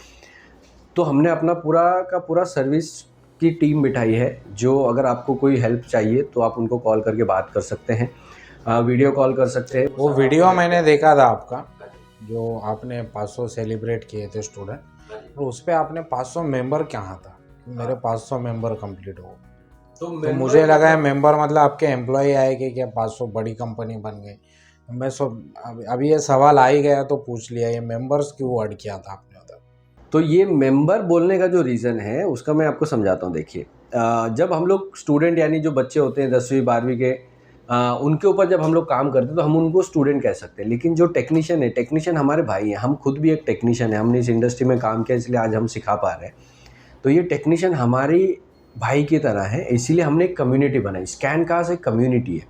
तो हमने अपना पूरा का पूरा सर्विस की टीम बिठाई है, जो अगर आपको कोई हेल्प चाहिए तो आप उनको कॉल करके बात कर सकते हैं, वीडियो कॉल कर सकते हैं। वो वीडियो मैंने देखा था आपका, जो आपने 500 सेलिब्रेट किए थे स्टूडेंट, और उस पर आपने 500 मेंबर कहाँ था? मेरे 500 मेंबर कंप्लीट हो। तो मुझे लगा है मेंबर मतलब आपके एम्प्लॉय आए कि क्या 500 बड़ी कंपनी बन गई। मैं अभी ये सवाल आ ही गया तो पूछ लिया, ये मेंबर्स क्यों ऐड किया था आपने उधर? तो ये मेंबर बोलने का जो रीज़न है उसका मैं आपको समझाता हूँ। देखिए, जब हम लोग स्टूडेंट यानी जो बच्चे होते हैं 10वीं 12वीं के, उनके ऊपर जब हम लोग काम करते हैं तो हम उनको स्टूडेंट कह सकते हैं। लेकिन जो टेक्नीशियन है, टेक्नीशियन हमारे भाई हैं, हम खुद भी एक टेक्नीशियन है, हमने इस इंडस्ट्री में काम किया इसलिए आज हम सिखा पा रहे हैं। तो ये टेक्नीशियन हमारी भाई की तरह है, इसीलिए हमने एक कम्युनिटी बनाई। स्कैनकास्ट एक कम्युनिटी है।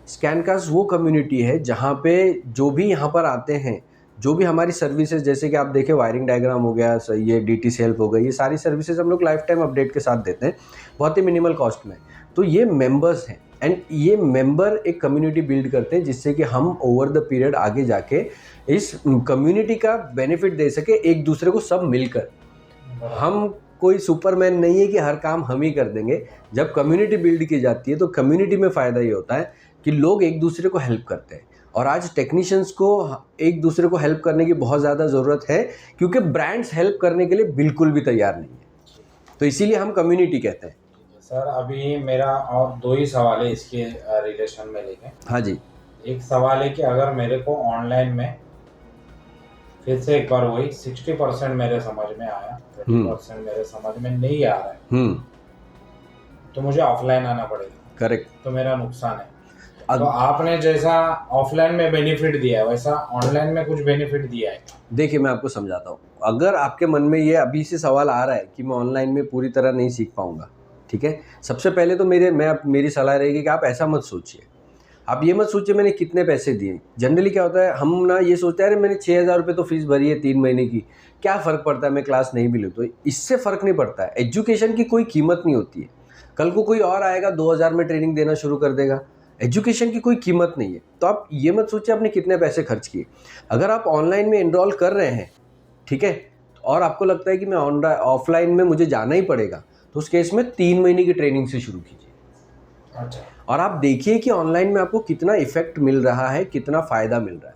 स्कैनकास्ट वो कम्युनिटी है जहाँ पे जो भी यहाँ पर आते हैं, जो भी हमारी सर्विसेज, जैसे कि आप देखें वायरिंग डायग्राम हो गया, ये डीटीसी हेल्प हो गई, ये सारी सर्विसेज हम लोग लाइफ टाइम अपडेट के साथ देते हैं, बहुत ही मिनिमल कॉस्ट में। तो ये मेंबर्स हैं एंड ये मेंबर एक कम्युनिटी बिल्ड करते हैं, जिससे कि हम ओवर द पीरियड आगे जाके इस कम्युनिटी का बेनिफिट दे सके एक दूसरे को, सब मिलकर। हम कोई सुपरमैन नहीं है कि हर काम हम ही कर देंगे। जब कम्युनिटी बिल्ड की जाती है तो कम्युनिटी में फ़ायदा ये होता है कि लोग एक दूसरे को हेल्प करते हैं। और आज टेक्नीशियंस को एक दूसरे को हेल्प करने की बहुत ज़्यादा ज़रूरत है, क्योंकि ब्रांड्स हेल्प करने के लिए बिल्कुल भी तैयार नहीं है। तो इसीलिए हम कम्युनिटी कहते हैं। सर अभी मेरा और 2 ही सवाल है इसके रिलेशन में लेके। हाँ जी। एक सवाल है कि अगर मेरे को ऑनलाइन में फिर से एक बार वही 60% मेरे समझ में आया, 30% मेरे समझ में नहीं आ रहा है, तो मुझे ऑफलाइन आना पड़ेगा। करेक्ट। तो मेरा नुकसान है। तो आपने जैसा ऑफलाइन में बेनिफिट दिया है वैसा ऑनलाइन में कुछ बेनिफिट दिया है? देखिए, मैं आपको समझाता हूँ। अगर आपके मन में ये अभी से सवाल आ रहा है कि मैं ऑनलाइन में पूरी तरह नहीं सीख पाऊंगा, ठीक है, सबसे पहले तो मेरी सलाह रहेगी कि आप ऐसा मत सोचिए। आप ये मत सोचिए मैंने कितने पैसे दिए। जनरली क्या होता है, हम ना ये सोचते हैं अरे मैंने 6,000 रुपये तो फीस भरी है 3 महीने की, क्या फ़र्क पड़ता है मैं क्लास नहीं भी लूँ तो। इससे फ़र्क नहीं पड़ता है। एजुकेशन की कोई कीमत नहीं होती है। कल को कोई और आएगा 2,000 में ट्रेनिंग देना शुरू कर देगा। एजुकेशन की कोई कीमत नहीं है। तो आप ये मत सोचिए आपने कितने पैसे खर्च किए। अगर आप ऑनलाइन में एनरोल कर रहे हैं, ठीक है, और आपको लगता है कि मैं ऑफलाइन में मुझे जाना ही पड़ेगा, तो उस केस में 3 महीने की ट्रेनिंग से शुरू कीजिए। अच्छा। और आप देखिए कि ऑनलाइन में आपको कितना इफेक्ट मिल रहा है, कितना फ़ायदा मिल रहा है।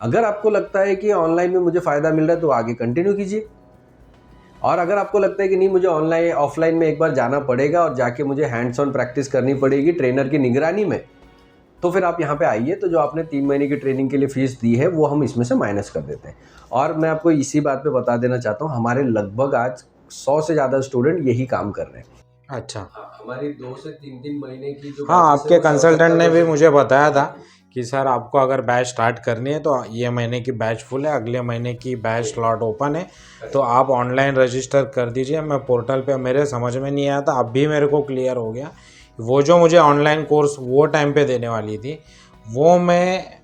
अगर आपको लगता है कि ऑनलाइन में मुझे फ़ायदा मिल रहा है तो आगे कंटिन्यू कीजिए। और अगर आपको लगता है कि नहीं मुझे ऑफलाइन में एक बार जाना पड़ेगा और जाके मुझे हैंड्स ऑन प्रैक्टिस करनी पड़ेगी ट्रेनर की निगरानी में, तो फिर आप यहाँ पे आइए। तो जो आपने 3 महीने की ट्रेनिंग के लिए फ़ीस दी है वो हम इसमें से माइनस कर देते हैं। और मैं आपको इसी बात पे बता देना चाहता हूँ, हमारे लगभग आज 100 से ज़्यादा स्टूडेंट यही काम कर रहे हैं। अच्छा। हमारी 2 से 3 महीने की जो हाँ, आपके कंसल्टेंट ने भी मुझे बताया था कि सर आपको अगर बैच स्टार्ट करनी है तो ये महीने की बैच फुल है, अगले महीने की बैच स्लॉट ओपन है, तो आप ऑनलाइन रजिस्टर कर दीजिए। मैं पोर्टल पे, मेरे समझ में नहीं आया था, अब भी मेरे को क्लियर हो गया। वो जो मुझे ऑनलाइन कोर्स वो टाइम पे देने वाली थी, वो मैं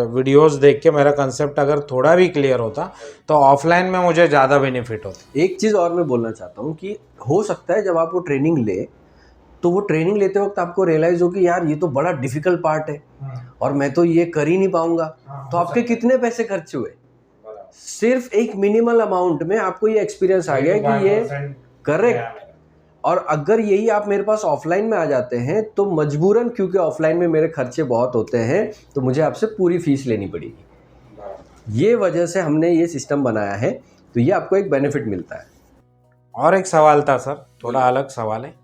वीडियोस देख के मेरा कंसेप्ट अगर थोड़ा भी क्लियर होता तो ऑफलाइन में मुझे ज़्यादा बेनिफिट होता। एक चीज़ और मैं बोलना चाहता हूँ कि हो सकता है जब आप वो ट्रेनिंग ले तो वो ट्रेनिंग लेते वक्त आपको रियलाइज हो कि यार ये तो बड़ा डिफिकल्ट पार्ट है और मैं तो ये कर ही नहीं पाऊंगा, तो आपके कितने पैसे खर्च हुए? सिर्फ एक मिनिमल अमाउंट में आपको ये एक्सपीरियंस आ गया कि ये करेक्ट। और अगर यही आप मेरे पास ऑफलाइन में आ जाते हैं तो मजबूरन, क्योंकि ऑफलाइन में मेरे खर्चे बहुत होते हैं, तो मुझे आपसे पूरी फीस लेनी पड़ेगी। ये वजह से हमने ये सिस्टम बनाया है, तो ये आपको एक बेनिफिट मिलता है। और एक सवाल था सर, थोड़ा अलग सवाल है।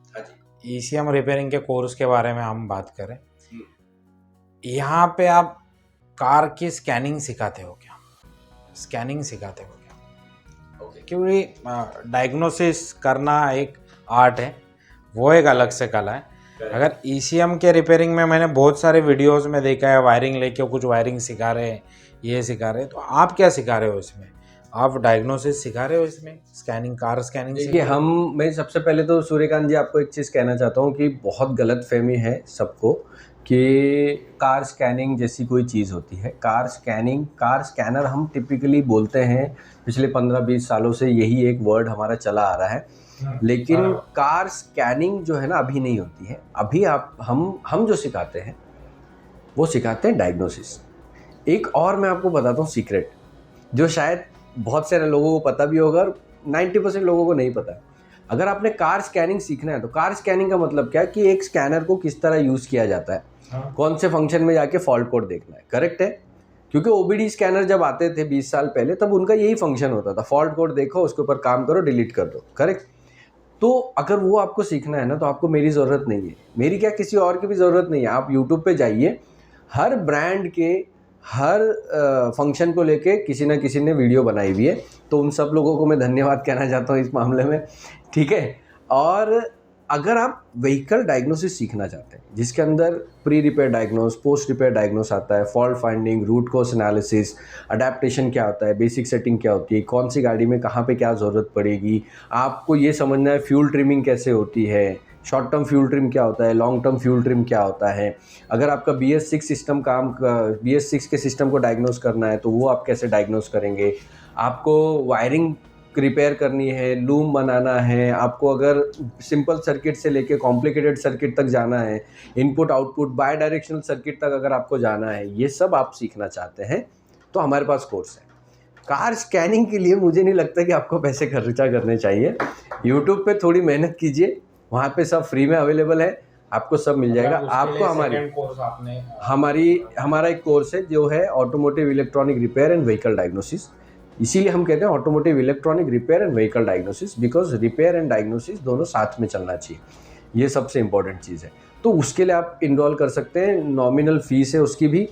ECM रिपेयरिंग के कोर्स के बारे में हम बात करें, यहाँ पे आप कार की स्कैनिंग सिखाते हो क्या? स्कैनिंग सिखाते हो क्या? क्योंकि डायग्नोसिस करना एक आर्ट है, वो एक अलग से कला है। अगर ECM के रिपेयरिंग में मैंने बहुत सारे वीडियोस में देखा है, वायरिंग लेके कुछ वायरिंग सिखा रहे हैं, ये सिखा रहे हैं, तो आप क्या सिखा रहे हो इसमें? आप डायग्नोसिस सिखा रहे हो इसमें, स्कैनिंग, कार स्कैनिंग? देखिए, मैं सबसे पहले तो सूर्यकांत जी आपको एक चीज़ कहना चाहता हूँ कि बहुत गलतफहमी है सबको कि कार स्कैनिंग जैसी कोई चीज़ होती है। कार स्कैनर हम टिपिकली बोलते हैं, पिछले 15-20 सालों से यही एक वर्ड हमारा चला आ रहा है, लेकिन कार स्कैनिंग जो है ना अभी नहीं होती है। अभी हम जो सिखाते हैं वो सिखाते हैं डायग्नोसिस। एक और मैं आपको बताता हूँ सीक्रेट, जो शायद बहुत सारे लोगों को पता भी होगा और 90% लोगों को नहीं पता। अगर आपने कार स्कैनिंग सीखना है तो कार स्कैनिंग का मतलब क्या है कि एक स्कैनर को किस तरह यूज़ किया जाता है, कौन से फंक्शन में जाके फॉल्ट कोड देखना है, करेक्ट है? क्योंकि OBD स्कैनर जब आते थे 20 साल पहले, तब उनका यही फंक्शन होता था, फॉल्ट कोड देखो, उसके ऊपर काम करो, डिलीट कर दो, करेक्ट? तो अगर वो आपको सीखना है ना, तो आपको मेरी ज़रूरत नहीं है, मेरी क्या किसी और की भी ज़रूरत नहीं है। आप यूट्यूब पे जाइए, हर ब्रांड के हर फंक्शन को लेके किसी ना किसी ने वीडियो बनाई हुई है, तो उन सब लोगों को मैं धन्यवाद कहना चाहता हूँ इस मामले में, ठीक है? और अगर आप व्हीकल डायग्नोसिस सीखना चाहते हैं, जिसके अंदर pre repair diagnose, post repair diagnose आता है, fault finding, root cause analysis, adaptation क्या होता है, बेसिक सेटिंग क्या होती है, कौन सी गाड़ी में कहाँ पे क्या ज़रूरत पड़ेगी, आपको ये समझना है फ्यूल ट्रिमिंग कैसे होती है, शॉर्ट टर्म फ्यूल ट्रिम क्या होता है, लॉन्ग टर्म फ्यूल ट्रिम क्या होता है, अगर आपका BS6 के सिस्टम को डायग्नोस करना है तो वो आप कैसे डायग्नोस करेंगे, आपको वायरिंग रिपेयर करनी है, लूम बनाना है, आपको अगर सिंपल सर्किट से लेके कॉम्प्लिकेटेड सर्किट तक जाना है, input output by directional circuit तक अगर आपको जाना है, ये सब आप सीखना चाहते हैं तो हमारे पास कोर्स है। कार स्कैनिंग के लिए मुझे नहीं लगता कि आपको पैसे खर्चा करने चाहिए। यूट्यूब पे थोड़ी मेहनत कीजिए, वहाँ पे सब फ्री में अवेलेबल है, आपको सब मिल जाएगा। आपको हमारा एक कोर्स है जो है automotive electronic repair and vehicle diagnosis. इसीलिए हम कहते हैं automotive electronic repair and vehicle diagnosis, because repair and diagnosis दोनों साथ में चलना चाहिए, ये सबसे इंपॉर्टेंट चीज़ है। तो उसके लिए आप इनरोल कर सकते हैं, नॉमिनल फीस है उसकी भी,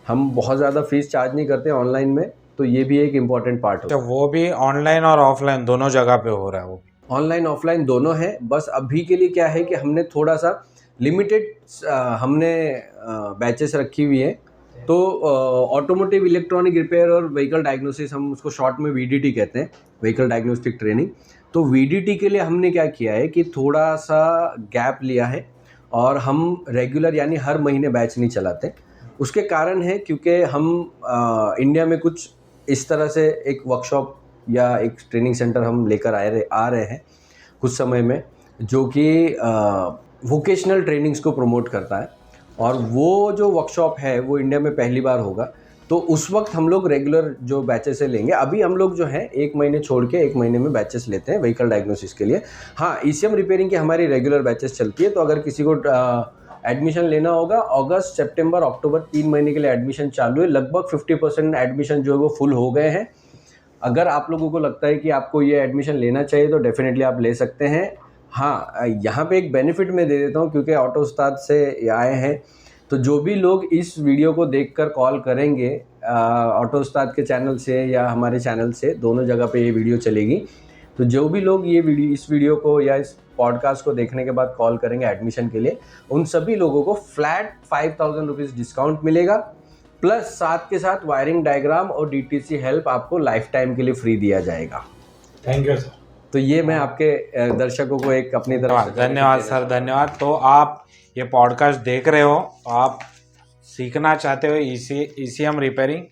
हम बहुत ज़्यादा फीस चार्ज नहीं करते हैं ऑनलाइन में, तो ये भी एक इम्पॉर्टेंट पार्ट है। वो भी ऑनलाइन और ऑफलाइन दोनों जगह पे हो रहा है? वो ऑनलाइन ऑफलाइन दोनों है, बस अभी के लिए क्या है कि हमने थोड़ा सा लिमिटेड हमने बैचेस रखी हुई है। तो ऑटोमोटिव इलेक्ट्रॉनिक रिपेयर और व्हीकल डायग्नोसिस, हम उसको शॉर्ट में VDT कहते हैं, व्हीकल डायग्नोस्टिक ट्रेनिंग। तो VDT के लिए हमने क्या किया है कि थोड़ा सा गैप लिया है और हम रेगुलर यानी हर महीने बैच नहीं चलाते। उसके कारण है क्योंकि हम इंडिया में कुछ इस तरह से एक वर्कशॉप या एक ट्रेनिंग सेंटर हम लेकर आ रहे हैं कुछ समय में, जो कि वोकेशनल ट्रेनिंग्स को प्रमोट करता है, और वो जो वर्कशॉप है वो इंडिया में पहली बार होगा। तो उस वक्त हम लोग रेगुलर जो बैचेस से लेंगे, अभी हम लोग जो है 1 महीने छोड़ के 1 महीने में बैचेस लेते हैं व्हीकल डायग्नोसिस के लिए। हाँ, ECM रिपेयरिंग की हमारी रेगुलर बैचेस चलती है, तो अगर किसी को एडमिशन लेना होगा, अगस्त, सितंबर, अक्टूबर 3 महीने के लिए एडमिशन चालू है। लगभग 50% एडमिशन जो है वो फुल हो गए हैं। अगर आप लोगों को लगता है कि आपको ये एडमिशन लेना चाहिए तो डेफिनेटली आप ले सकते हैं। हाँ, यहाँ पे एक बेनिफिट मैं दे देता हूँ, क्योंकि ऑटो उस्ताद से आए हैं, तो जो भी लोग इस वीडियो को देखकर कॉल करेंगे ऑटो उस्ताद के चैनल से या हमारे चैनल से, दोनों जगह पे ये वीडियो चलेगी, तो जो भी लोग इस वीडियो को या इस पॉडकास्ट को देखने के बाद कॉल करेंगे एडमिशन के लिए, उन सभी लोगों को फ्लैट 5000 रुपीज़ डिस्काउंट मिलेगा, प्लस साथ के साथ वायरिंग डायग्राम और DTC हेल्प आपको लाइफ टाइम के लिए फ्री दिया जाएगा। Thank you sir. तो ये मैं आपके दर्शकों को एक अपनी तरफ से धन्यवाद सर, धन्यवाद। तो आप ये पॉडकास्ट देख रहे हो, तो आप सीखना चाहते हो ECM रिपेयरिंग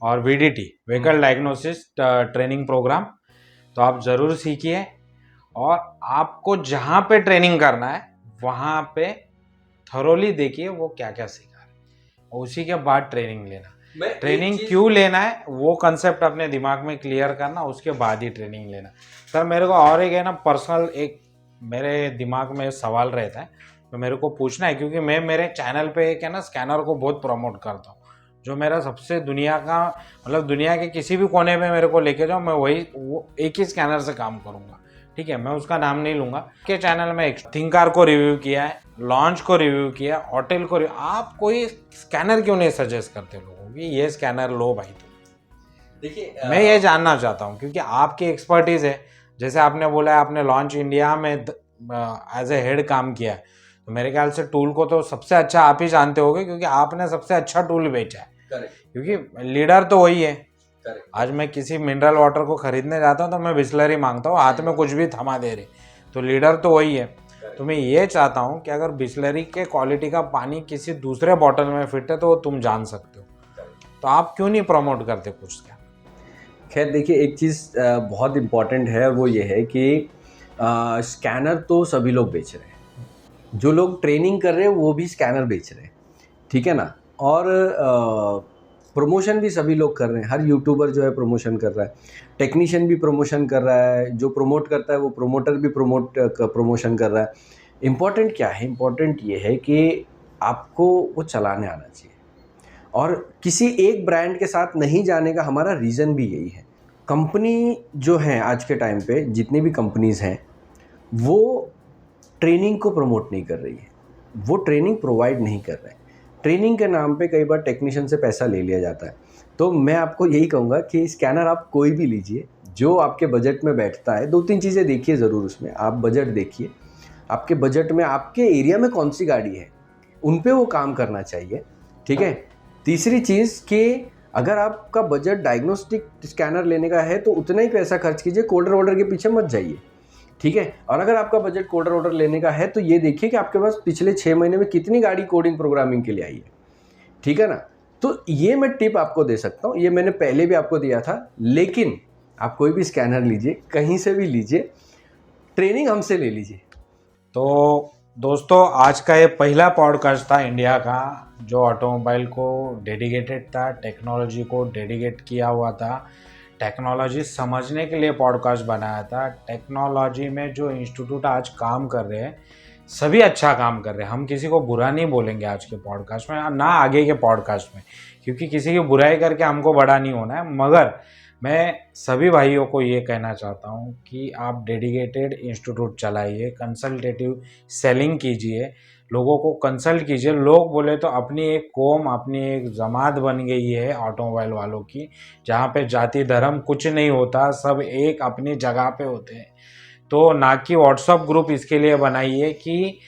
और VDT vehicle diagnosis training programme, तो आप ज़रूर सीखिए। और आपको जहाँ पे ट्रेनिंग करना है वहाँ पे थरोली देखिए वो क्या क्या सिखा रहे हैं, उसी के बाद ट्रेनिंग लेना। ट्रेनिंग क्यों लेना है वो कंसेप्ट अपने दिमाग में क्लियर करना, उसके बाद ही ट्रेनिंग लेना। सर मेरे को और एक है ना पर्सनल एक मेरे दिमाग में सवाल रहता है तो मेरे को पूछना है, क्योंकि मैं मेरे चैनल पे एक है ना स्कैनर को बहुत प्रमोट करता हूँ, जो मेरा सबसे दुनिया का मतलब दुनिया के किसी भी कोने में मेरे को लेके जाओ मैं वही वो एक ही स्कैनर से काम करूँगा, ठीक है। मैं उसका नाम नहीं लूँगा। के चैनल में एक थिंकार को रिव्यू किया है, लॉन्च को रिव्यू किया, होटल को आप कोई स्कैनर क्यों नहीं सजेस्ट करते लोगों की ये स्कैनर लो भाई। तो देखिए मैं ये जानना चाहता हूँ क्योंकि आपकी एक्सपर्टीज है, जैसे आपने बोला है आपने लॉन्च इंडिया में एज ए हेड काम किया है, तो मेरे ख्याल से टूल को तो सबसे अच्छा आप ही जानते होगे क्योंकि आपने सबसे अच्छा टूल बेचा है। क्योंकि लीडर तो वही है। आज मैं किसी मिनरल वाटर को खरीदने जाता हूँ तो मैं बिस्लरी मांगता हूँ, हाथ में कुछ भी थमा दे रहे, तो लीडर तो वही है। तो मैं ये चाहता हूँ कि अगर बिस्लरी के क्वालिटी का पानी किसी दूसरे बॉटल में फिट है तो तुम जान सकते हो, तो आप क्यों नहीं प्रमोट करते कुछ क्या? खैर देखिए एक चीज़ बहुत इम्पॉर्टेंट है, वो ये है कि स्कैनर तो सभी लोग बेच रहे हैं, जो लोग ट्रेनिंग कर रहे हैं वो भी स्कैनर बेच रहे हैं, ठीक है ना। और प्रमोशन भी सभी लोग कर रहे हैं, हर यूट्यूबर जो है प्रमोशन कर रहा है, टेक्नीशियन भी प्रमोशन कर रहा है, जो प्रमोट करता है वो प्रमोटर भी प्रमोशन कर रहा है। इम्पॉर्टेंट क्या है? इम्पॉर्टेंट ये है कि आपको वो चलाने आना चाहिए, और किसी एक ब्रांड के साथ नहीं जाने का हमारा रीज़न भी यही है। कंपनी जो है आज के टाइम पे जितनी भी कंपनीज़ हैं वो ट्रेनिंग को प्रमोट नहीं कर रही है, वो ट्रेनिंग प्रोवाइड नहीं कर रहे हैं। ट्रेनिंग के नाम पे कई बार टेक्नीशियन से पैसा ले लिया जाता है। तो मैं आपको यही कहूँगा कि स्कैनर आप कोई भी लीजिए जो आपके बजट में बैठता है। 2-3 चीज़ें देखिए ज़रूर उसमें, आप बजट देखिए, आपके बजट में आपके एरिया में कौन सी गाड़ी है, उन पे वो काम करना चाहिए, ठीक है। तीसरी चीज़ कि अगर आपका बजट डायग्नोस्टिक स्कैनर लेने का है तो उतना ही पैसा खर्च कीजिए, कोल्डर वोल्डर के पीछे मत जाइए, ठीक है। और अगर आपका बजट कोल्डर वोल्डर लेने का है तो ये देखिए कि आपके पास पिछले 6 महीने में कितनी गाड़ी कोडिंग प्रोग्रामिंग के लिए आई है, ठीक है ना। तो ये मैं टिप आपको दे सकता हूँ, ये मैंने पहले भी आपको दिया था। लेकिन आप कोई भी स्कैनर लीजिए, कहीं से भी लीजिए, ट्रेनिंग हमसे ले लीजिए। तो दोस्तों आज का ये पहला पॉडकास्ट था इंडिया का जो ऑटोमोबाइल को डेडिकेटेड था, टेक्नोलॉजी को डेडिकेट किया हुआ था, टेक्नोलॉजी समझने के लिए पॉडकास्ट बनाया था। टेक्नोलॉजी में जो इंस्टीट्यूट आज काम कर रहे हैं सभी अच्छा काम कर रहे हैं, हम किसी को बुरा नहीं बोलेंगे आज के पॉडकास्ट में ना आगे के पॉडकास्ट में, क्योंकि किसी की बुराई करके हमको बड़ा नहीं होना है। मगर मैं सभी भाइयों को ये कहना चाहता हूँ कि आप डेडिकेटेड इंस्टीट्यूट चलाइए, कंसल्टेटिव सेलिंग कीजिए, लोगों को कंसल्ट कीजिए। लोग बोले तो अपनी एक कौम, अपनी एक जमात बन गई है ऑटोमोबाइल वालों की, जहाँ पे जाति धर्म कुछ नहीं होता, सब एक अपनी जगह पे होते हैं। तो ना कि व्हाट्सअप ग्रुप इसके लिए बनाइए कि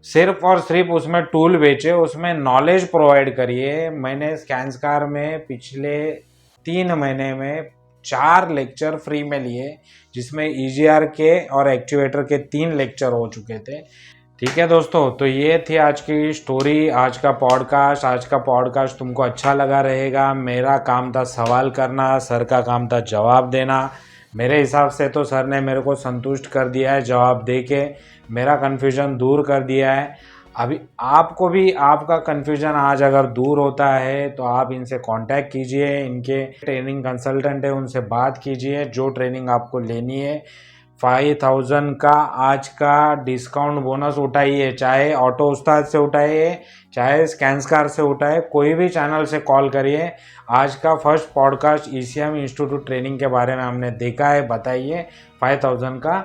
सिर्फ और सिर्फ उसमें टूल बेचे, उसमें नॉलेज प्रोवाइड करिए। मैंने स्कैनस्कार में पिछले 3 महीने में 4 लेक्चर फ्री में लिए, जिसमें EGR के और एक्चुएटर के 3 लेक्चर हो चुके थे। ठीक है दोस्तों, तो ये थी आज की स्टोरी, आज का पॉडकास्ट तुमको अच्छा लगा रहेगा। मेरा काम था सवाल करना, सर का काम था जवाब देना। मेरे हिसाब से तो सर ने मेरे को संतुष्ट कर दिया है, जवाब दे के मेरा कन्फ्यूज़न दूर कर दिया है। अभी आपको भी आपका कन्फ्यूज़न आज अगर दूर होता है तो आप इनसे कांटेक्ट कीजिए, इनके ट्रेनिंग कंसल्टेंट है उनसे बात कीजिए। जो ट्रेनिंग आपको लेनी है 5000 का आज का डिस्काउंट बोनस उठाइए, चाहे ऑटो उस्ताद से उठाइए, चाहे स्कैनस्कार से उठाए, कोई भी चैनल से कॉल करिए। आज का first podcast ECM institute training के बारे में हमने देखा है, बताइए, 5000 का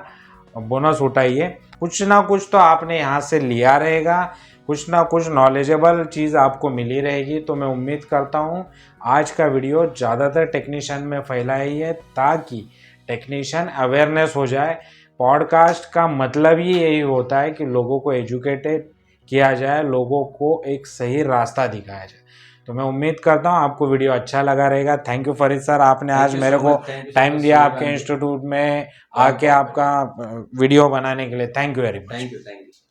बोनस उठाइए। कुछ ना कुछ तो आपने यहाँ से लिया रहेगा, कुछ ना कुछ नॉलेजेबल चीज़ आपको मिली रहेगी। तो मैं उम्मीद करता हूँ आज का वीडियो ज़्यादातर टेक्नीशियन में फैलाइए ताकि टेक्नीशियन अवेयरनेस हो जाए। पॉडकास्ट का मतलब ही यही होता है कि लोगों को एजुकेटेड किया जाए, लोगों को एक सही रास्ता दिखाया जाए। तो मैं उम्मीद करता हूँ आपको वीडियो अच्छा लगा रहेगा। थैंक यू फरीद सर, आपने आज मेरे को टाइम दिया आपके इंस्टीट्यूट में आके आपका वीडियो बनाने के लिए। Thank you very much. Thank you.